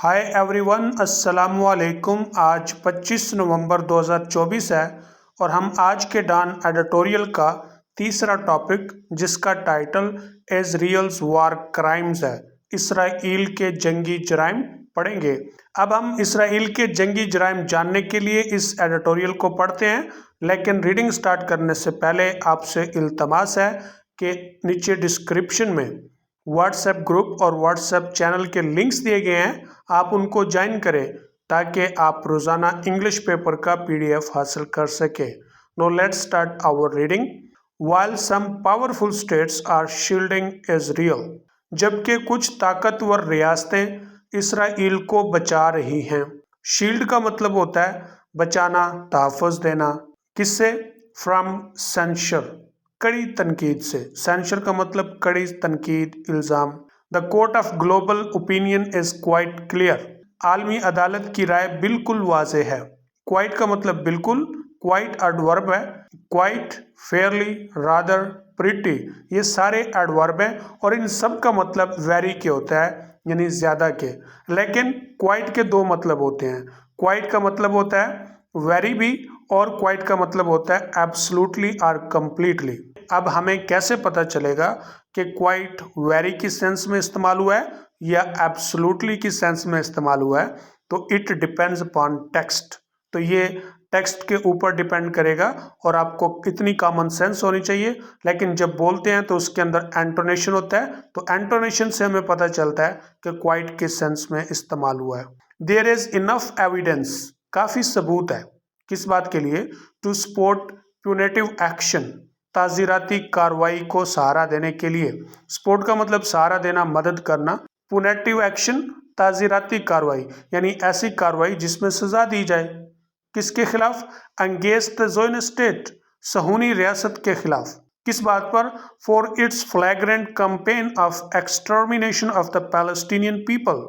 Hi everyone, अस्सलाम वालेकुम। आज 25 नवंबर 2024 है और हम आज के डॉन एडिटोरियल का तीसरा टॉपिक, जिसका टाइटल इजराइल्स वार क्राइम्स है, इसराइल के जंगी जराइम पढ़ेंगे। अब हम इसराइल के जंगी जराइम जानने के लिए इस एडिटोरियल को पढ़ते हैं, लेकिन रीडिंग स्टार्ट करने से पहले आपसे इल्तमास है कि नीचे डिस्क्रिप्शन में व्हाट्सएप ग्रुप और व्हाट्सएप चैनल के लिंक्स दिए गए हैं, आप उनको ज्वाइन करें ताकि आप रोज़ाना इंग्लिश पेपर का पीडीएफ हासिल कर सकें। No let's start our reading. While some powerful states are shielding Israel, जबकि कुछ ताकतवर रियासतें इसराइल को बचा रही हैं। शील्ड का मतलब होता है बचाना, तहफ़्फ़ुज़ देना। किससे? फ्रॉम सेंशर, कड़ी तनकीद से। सेंशर का मतलब कड़ी तनकीद, इल्ज़ाम। The court of global opinion is quite clear, आलमी अदालत की राय बिल्कुल वाज़ेह है। क्वाइट का मतलब बिल्कुल, क्वाइट एडवर्ब है। क्वाइट, फेयरली, रादर, प्रिटी, ये सारे एडवर्ब हैं और इन सब का मतलब वेरी के होता है, यानी ज़्यादा के। लेकिन क्वाइट के दो मतलब होते हैं। क्वाइट का मतलब होता है वेरी भी, और क्वाइट का मतलब होता है एब्सोल्युटली और कंप्लीटली। अब हमें कैसे पता चलेगा कि क्वाइट वेरी की सेंस में इस्तेमाल हुआ है या एब्सोल्युटली की सेंस में इस्तेमाल हुआ है? तो इट डिपेंड्स अपॉन टेक्स्ट। तो ये टेक्स्ट के ऊपर डिपेंड करेगा और आपको कितनी कॉमन सेंस होनी चाहिए। लेकिन जब बोलते हैं तो उसके अंदर एंटोनेशन होता है, तो एंटोनेशन से हमें पता चलता है कि क्वाइट के सेंस में इस्तेमाल हुआ है। देयर इज इनफ एविडेंस, काफ़ी सबूत है। किस बात के लिए? टू सपोर्ट प्यूनेटिव एक्शन, ताज़ीराती कार्रवाई को सहारा देने के लिए। सपोर्ट का मतलब सहारा देना, मदद करना। प्यूनेटिव एक्शन, ताज़ीराती कार्रवाई, यानी ऐसी कार्रवाई जिसमें सजा दी जाए। किसके खिलाफ? अगेंस्ट द ज़ोन स्टेट, सहूनी रियासत के खिलाफ। किस बात पर? For its flagrant campaign of extermination of the Palestinian people,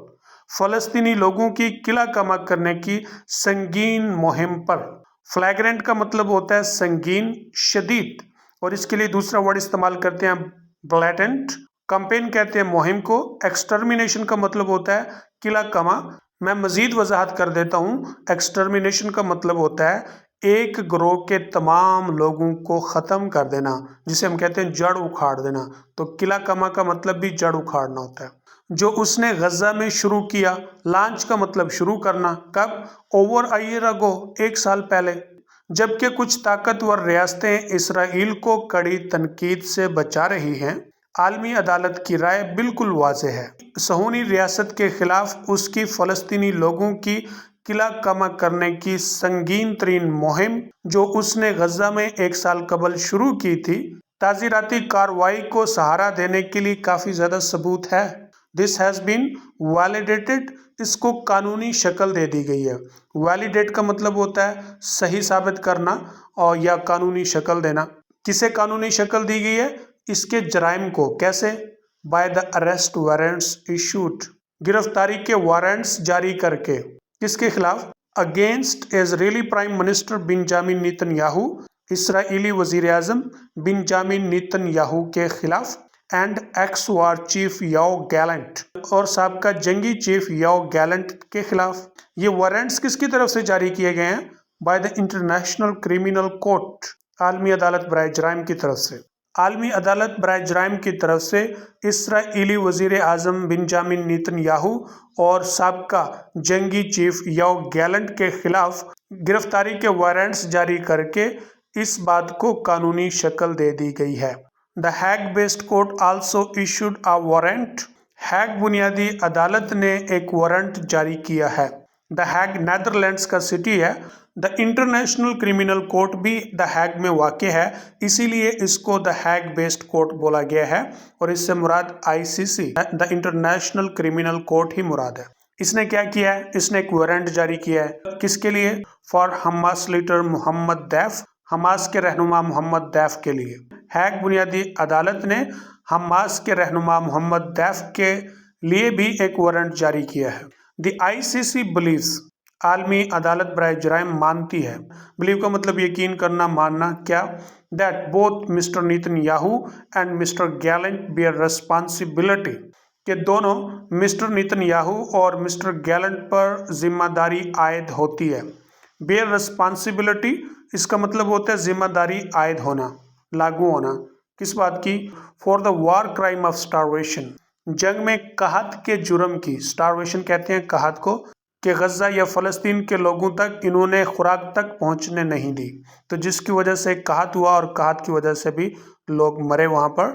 फ़लस्तीनी लोगों की किला कमा करने की संगीन मुहिम पर। फ्लैग्रेंट का मतलब होता है संगीन, शदीद, और इसके लिए दूसरा वर्ड इस्तेमाल करते हैं ब्लैटेंट। कैंपेन कहते हैं मुहिम को। एक्सटर्मिनेशन का मतलब होता है किला कमा। मैं मजीद वजाहत कर देता हूँ। एक्सटर्मिनेशन का मतलब होता है एक ग्रोह के तमाम लोगों को ख़त्म कर देना, जिसे हम कहते हैं जड़ उखाड़ देना। तो किला कमा का मतलब भी जड़ उखाड़ना होता है, जो उसने गजा में शुरू किया। लॉन्च का मतलब शुरू करना। कब? ओवर अ ईयर अगो, एक साल पहले। जबकि कुछ ताकतवर रियासतें इसराइल को कड़ी तनकीद से बचा रही हैं, आलमी अदालत की राय बिल्कुल वाज़ेह है। सहूनी रियासत के खिलाफ उसकी फ़लस्तीनी लोगों की किला कमा करने की संगीन तरीन मुहिम, जो उसने गजा में एक साल कबल शुरू की थी, ताज़ीराती कार्रवाई को सहारा देने के लिए काफ़ी ज़्यादा सबूत है। दिस हैज़ बीन वैलिडेटेड, इसको कानूनी शक्ल दे दी गई है। वैलिडेट का मतलब होता है सही साबित करना और या कानूनी शक्ल देना। किसे कानूनी शक्ल दी गई है? इसके जराइम को। कैसे? By the arrest warrants issued, गिरफ्तारी के वारंट्स जारी करके। किसके खिलाफ? Against Israeli prime minister Benjamin Netanyahu, इसराइली वजीर आजम बेंजामिन नेतन्याहू के खिलाफ। And ex war chief Yoav Gallant, और साबका जंगी चीफ याओ गैलेंट के खिलाफ। ये वारंट्स किसकी तरफ से जारी किए गए हैं? By the International Criminal court, आलमी अदालत बराए जराइम की तरफ से। आलमी अदालत बराए जराइम की तरफ से इसराइली वजीर आजम बेंजामिन नेतन्याहू और साबका जंगी चीफ याओ गैलेंट के खिलाफ गिरफ्तारी के वारंट्स जारी करके इस बात को कानूनी शक्ल दे दी गई है। The Hague based court also issued a warrant, Hague बुनियादी अदालत ने एक वारंट जारी किया है। द हैग नेदरलैंड्स का सिटी है। द इंटरनेशनल क्रिमिनल कोर्ट भी द हैग में वाक़ है, इसीलिए इसको द हैग बेस्ड कोर्ट बोला गया है, और इससे मुराद ICC, the International Criminal Court ही मुराद है। इसने क्या किया है? इसने एक वारंट जारी किया है। किसके लिए? For Hamas leader Mohammed Deif, Hamas के रहनुमा मोहम्मद दैफ के लिए। हैग बुनियादी अदालत ने हमास के रहनुमा मोहम्मद दैफ के लिए भी एक वारंट जारी किया है। द आईसीसी बिलीव्स, आलमी अदालत बराए जराइम मानती है। बिलीव का मतलब यकीन करना, मानना। क्या? That both Mister Netanyahu and Mister Gallant bear responsibility, کہ دونوں مسٹر نیتن-یاہو اور مسٹر گیلنٹ پر ذمہ داری عائد ہوتی ہے۔ بیئر رسپانسبلٹی، اس کا مطلب ہوتا ہے ذمہ داری عائد ہونا، لاگو ہونا۔ کس بات کی؟ For the war crime of starvation, جنگ میں قحط کے جرم کی۔ اسٹارویشن کہتے ہیں قحط کو، کہ غزہ یا فلسطین کے لوگوں تک انہوں نے خوراک تک پہنچنے نہیں دی، تو جس کی وجہ سے قحط ہوا اور قحط کی وجہ سے بھی لوگ مرے وہاں پر،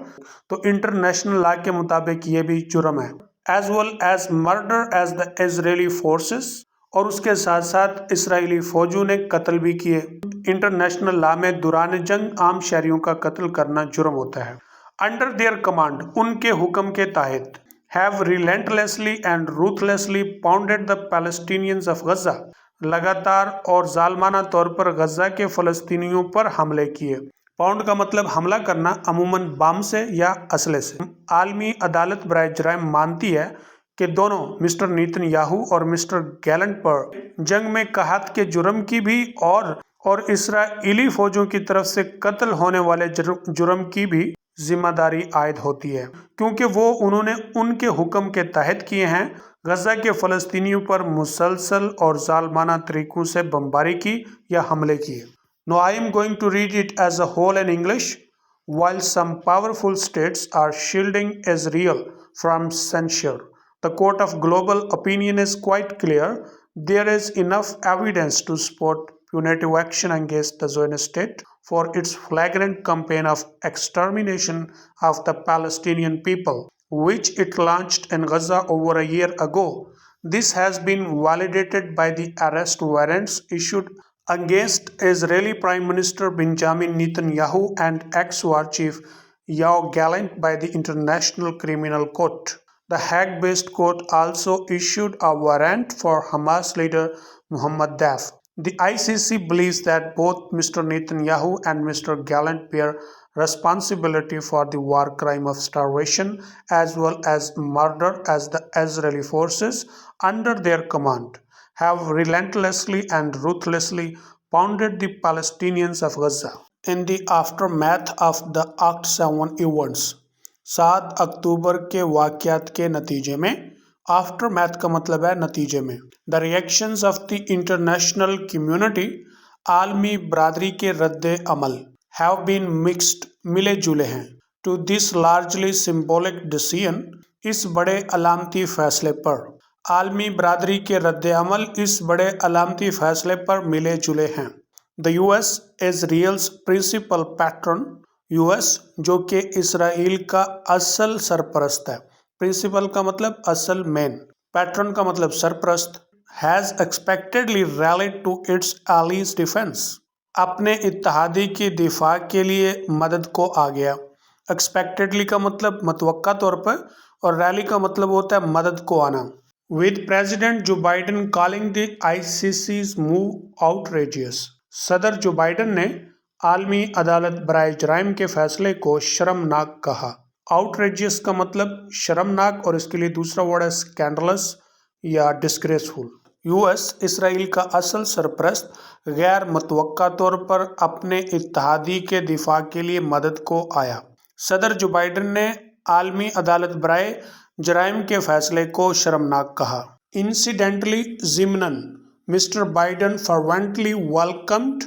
تو انٹرنیشنل لا کے مطابق یہ بھی جرم ہے۔ As well as murder as the Israeli forces, اور اس کے ساتھ ساتھ اسرائیلی فوجوں نے قتل بھی کیے۔ انٹرنیشنل لا میں دوران جنگ عام شہریوں کا قتل کرنا جرم ہوتا ہے۔ انڈر دیئر کمانڈ، ان کے حکم کے تحت، have relentlessly and ruthlessly pounded the Palestinians of Gaza، لگاتار اور ظالمانہ طور پر غزہ کے فلسطینیوں پر حملے کیے۔ پاؤنڈ کا مطلب حملہ کرنا، عموماً بام سے یا اسلحے سے۔ عالمی عدالت برائے جرائم مانتی ہے کہ دونوں مسٹر نیتن-یاہو اور مسٹر گیلنٹ پر جنگ میں قحط کے جرم کی بھی اور اسرائیلی فوجوں کی طرف سے قتل ہونے والے جرم کی بھی ذمہ داری عائد ہوتی ہے، کیونکہ انہوں نے ان کے حکم کے تحت کیے ہیں۔ غزہ کے فلسطینیوں پر مسلسل اور ظالمانہ طریقوں سے بمباری کی یا حملے کیے۔ Now I am going to read it as a whole in English. While some powerful states are shielding Israel from censure, the court of global opinion is quite clear. There is enough evidence to support punitive action against the Zionist state for its flagrant campaign of extermination of the Palestinian people, which it launched in Gaza over a year ago. This has been validated by the arrest warrants issued against Israeli Prime Minister Benjamin Netanyahu and ex-war chief Yoav Gallant by the International Criminal Court. The Hague-based court also issued a warrant for Hamas leader Mohammed Deif. The ICC believes that both Mr. Netanyahu and Mr. Gallant bear responsibility for the war crime of starvation as well as murder, as the Israeli forces under their command have relentlessly and ruthlessly pounded the Palestinians of Gaza. In the aftermath of the Act 7 events, 7 اکتوبر کے واقعات کے نتیجے میں، after math کا مطلب ہے نتیجے میں، the reactions of the international community, عالمی برادری کے رد عمل، ہیو بین مکسڈ، ملے جلے ہیں، to this largely symbolic decision, اس بڑے علامتی فیصلے پر، عالمی برادری کے رد عمل اس بڑے علامتی فیصلے پر ملے جلے ہیں۔ The U S Israel's principal patron, U S جو کہ اسرائیل کا اصل سرپرست ہے، پرنسپل کا مطلب اصل، مین، پیٹرن کا مطلب سرپرست، has expectedly rallied to its ally's defence, اپنے اتحادی کی دفاع کے لیے مدد کو آ گیا۔ ایکسپیکٹڈلی کا مطلب متوقع طور پر، اور ریلی کا مطلب ہوتا ہے مدد کو آنا۔ With president Joe Biden calling the ICC's move outrageous، صدر جو بائیڈن نے عالمی عدالت برائے جرائم کے فیصلے کو شرمناک کہا۔ آؤٹریجیس کا مطلب شرمناک، اور اس کے لیے دوسرا ورڈ ہے اسکینڈلس یا ڈسگریسفل۔ یو ایس اسرائیل کا اصل سرپرست غیر متوقع طور پر اپنے اتحادی کے دفاع کے لیے مدد کو آیا۔ صدر جو بائیڈن نے عالمی عدالت برائے جرائم کے فیصلے کو شرمناک کہا۔ انسیڈنٹلی، ضمناً، Mr Biden fervently welcomed,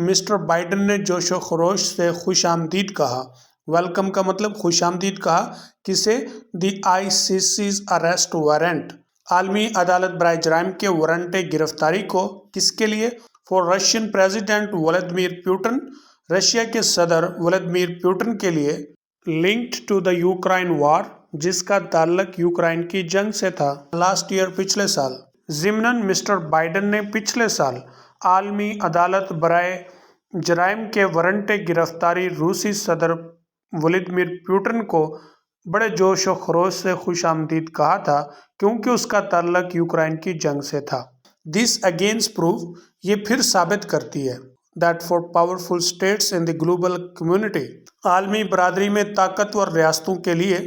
Mr Biden نے جوش و خروش سے خوش آمدید کہا۔ ویلکم کا مطلب خوش آمدید کہا، کسے؟ دی ICC's اریسٹ وارنٹ، عالمی عدالت برائے جرائم کے وارنٹ گرفتاری کو، کس کے لیے؟ For Russian president Vladimir Putin, Russia کے صدر ولادیمیر پوٹن کے لیے، لنکڈ ٹو دا یوکرائن وار، جس کا تعلق یوکرائن کی جنگ سے تھا، لاسٹ ایئر، پچھلے سال۔ ضمناً، مسٹر بائیڈن نے پچھلے سال عالمی عدالت برائے جرائم کے وارنٹ گرفتاری روسی صدر ولادیمیر پوٹن کو بڑے جوش و خروش سے خوش آمدید کہا تھا، کیونکہ اس کا تعلق یوکرائن کی جنگ سے تھا۔ دس اگینس پروو، یہ پھر ثابت کرتی ہے، that for powerful states in the global community, عالمی برادری میں طاقتور ریاستوں کے لیے،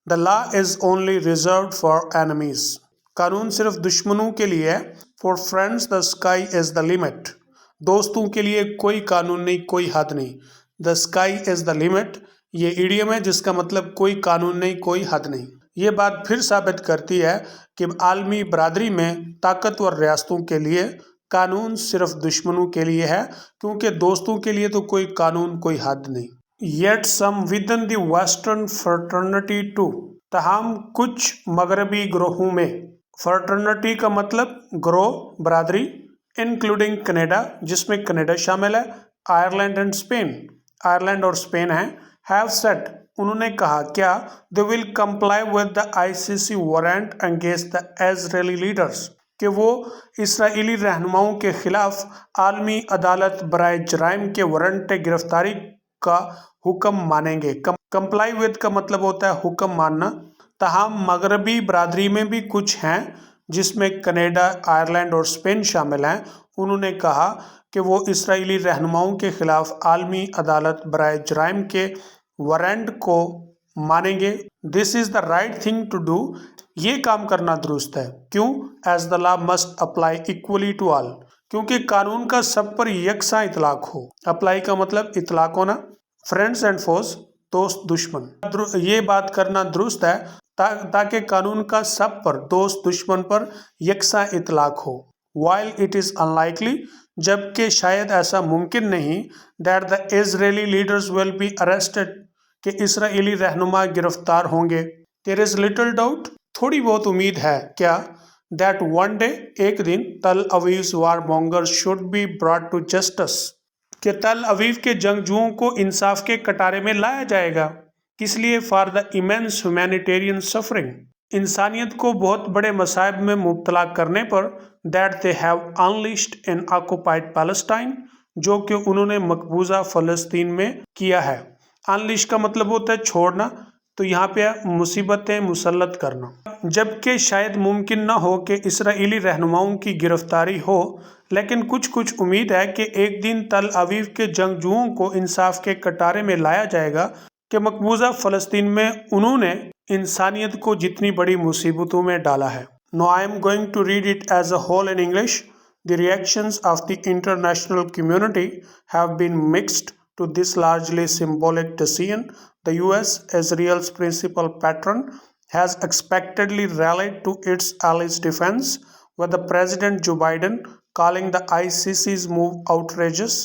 the law is only reserved for enemies, قانون صرف دشمنوں کے لیے ہے، for friends the sky is the limit, دوستوں کے لیے کوئی قانون نہیں، کوئی حد نہیں، the sky is the limit, یہ ایڈیم ہے جس کا مطلب کوئی قانون نہیں، کوئی حد نہیں۔ ये बात फिर साबित करती है कि आलमी बरादरी में ताकतवर रियासतों के लिए कानून सिर्फ दुश्मनों के लिए है, क्योंकि दोस्तों के लिए तो कोई कानून, कोई हद नहीं। Yet some within the Western fraternity too, तमाम कुछ मगरबी ग्रोहों में, फ्रटर्निटी का मतलब ग्रोह, बरादरी, इंक्लूडिंग कनाडा, जिसमें कनाडा शामिल है, आयरलैंड एंड स्पेन, आयरलैंड और स्पेन है, हैव सेड, उन्होंने कहा, क्या, they will comply with the ICC warrant against the Israeli leaders, कि वो इसराइली रहनुमाओं के खिलाफ आलमी अदालत बराए जराइम के वारंट गिरफ्तारी का हुक्म मानेंगे। कंप्लाई विद का मतलब होता है हुक्म मानना। तमाम मगरबी बरादरी में भी कुछ हैं जिसमें कनाडा, आयरलैंड और स्पेन शामिल हैं। उन्होंने कहा कि वो इसराइली रहनुमाओं के खिलाफ आलमी अदालत बराए जराइम के वारंट को मानेंगे। This is the right thing to do, ये काम करना दुरुस्त है। क्यों? As the law must apply equally to all, क्योंकि कानून का सब पर यकसा इतलाक हो। अप्लाई का मतलब इतलाक होना। फ्रेंड्स एंड फोस, दोस्त दुश्मन, ये बात करना दुरुस्त है ताकि कानून का सब पर, दोस्त दुश्मन पर यकसा इतलाक हो। While it is unlikely, जबकि शायद ऐसा मुमकिन नहीं, that the Israeli leaders will be arrested, कि इसराइली रहनुमा गिरफ्तार होंगे। There is little doubt, थोड़ी बहुत उम्मीद है, क्या, that one day, एक दिन, तल Aviv warmongers should be brought to justice, कि तल अवीव के जंगजुओं को इंसाफ के कटारे में लाया जाएगा। किस लिए? For the immense humanitarian suffering, इंसानियत को बहुत बड़े मसाइब में मुब्तला करने पर, that they have unleashed in occupied Palestine, जो कि उन्होंने मकबूजा फ़लस्तीन में किया है। अनलिश का मतलब होता है छोड़ना, तो यहाँ पे मुसीबतें मुसल्लत करना। जबकि शायद मुमकिन ना हो कि इसराइली रहनुमाओं की गिरफ्तारी हो, लेकिन कुछ उम्मीद है कि एक दिन तल अवीव के जंगजुओं को इंसाफ के कटारे में लाया जाएगा कि मकबूजा फ़लस्तीन में उन्होंने इंसानियत को जितनी बड़ी मुसीबतों में डाला है। Now I am going to read it as a whole in English. The reactions of the international community have been mixed to this largely symbolic decision. The US, Israel's principal patron, has expectedly rallied to its allies' defense, with the President Joe Biden calling the ICC's move outrageous.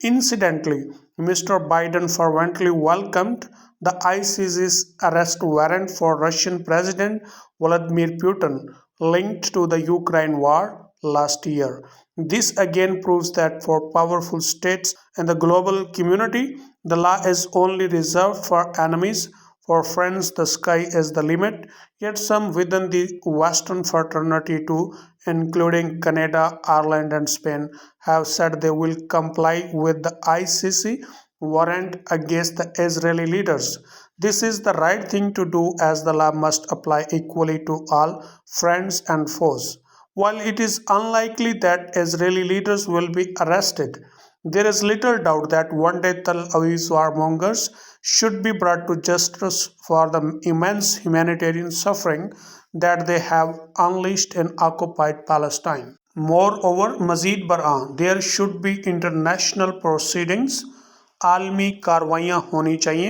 Incidentally, Mr. Biden fervently welcomed the ICC's arrest warrant for Russian President Vladimir Putin, linked to the Ukraine war last year. This again proves that for powerful states and the global community, the law is only reserved for enemies. For friends, the sky is the limit. Yet some within the Western fraternity too, including Canada, Ireland and Spain, have said they will comply with the ICC warrant against the Israeli leaders. This is the right thing to do, as the law must apply equally to all, friends and foes. While it is unlikely that Israeli leaders will be arrested, there is little doubt that one day Tel Aviv's warmongers should be brought to justice for the immense humanitarian suffering that they have unleashed in occupied Palestine. Moreover, mazid बरआं, there should be international proceedings, आलमी कार्रवाइयाँ होनी चाहिए।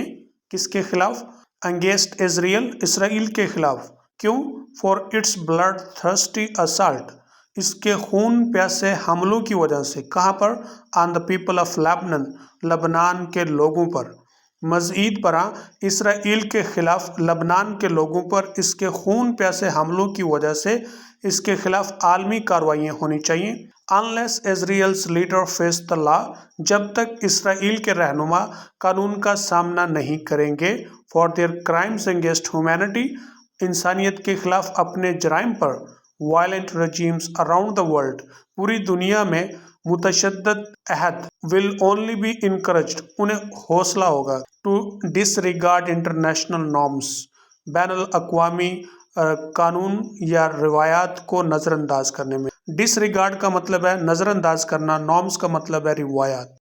किसके खिलाफ? Against Israel, Israel के खिलाफ। क्यों? For its bloodthirsty assault, इसके खून प्यासे हमलों की वजह से। कहाँ पर? On the people of Lebanon, लबनान के लोगों पर। मज़ीद बरआं, इसराइल के खिलाफ लबनान के लोगों पर इसके खून प्यासे हमलों की वजह से इसके खिलाफ आलमी कार्रवाइयाँ होनी चाहिए। Unless Israel's leader face the law, जब तक इसराइल के रहनुमा कानून का सामना नहीं करेंगे, for their crimes against humanity, इंसानियत के खिलाफ अपने जराइम पर, violent regimes around the world, पूरी दुनिया में मुतशद्दद अहद, विल ओनली बी इनकरेज्ड, उन्हें हौसला होगा, टू डिसरिगार्ड इंटरनेशनल नॉर्म्स, बैनुल अक़वामी कानून या रिवायात को नज़रअंदाज करने में। डिसरिगार्ड का मतलब है नज़रअंदाज करना, नॉर्म्स का मतलब है रिवायात।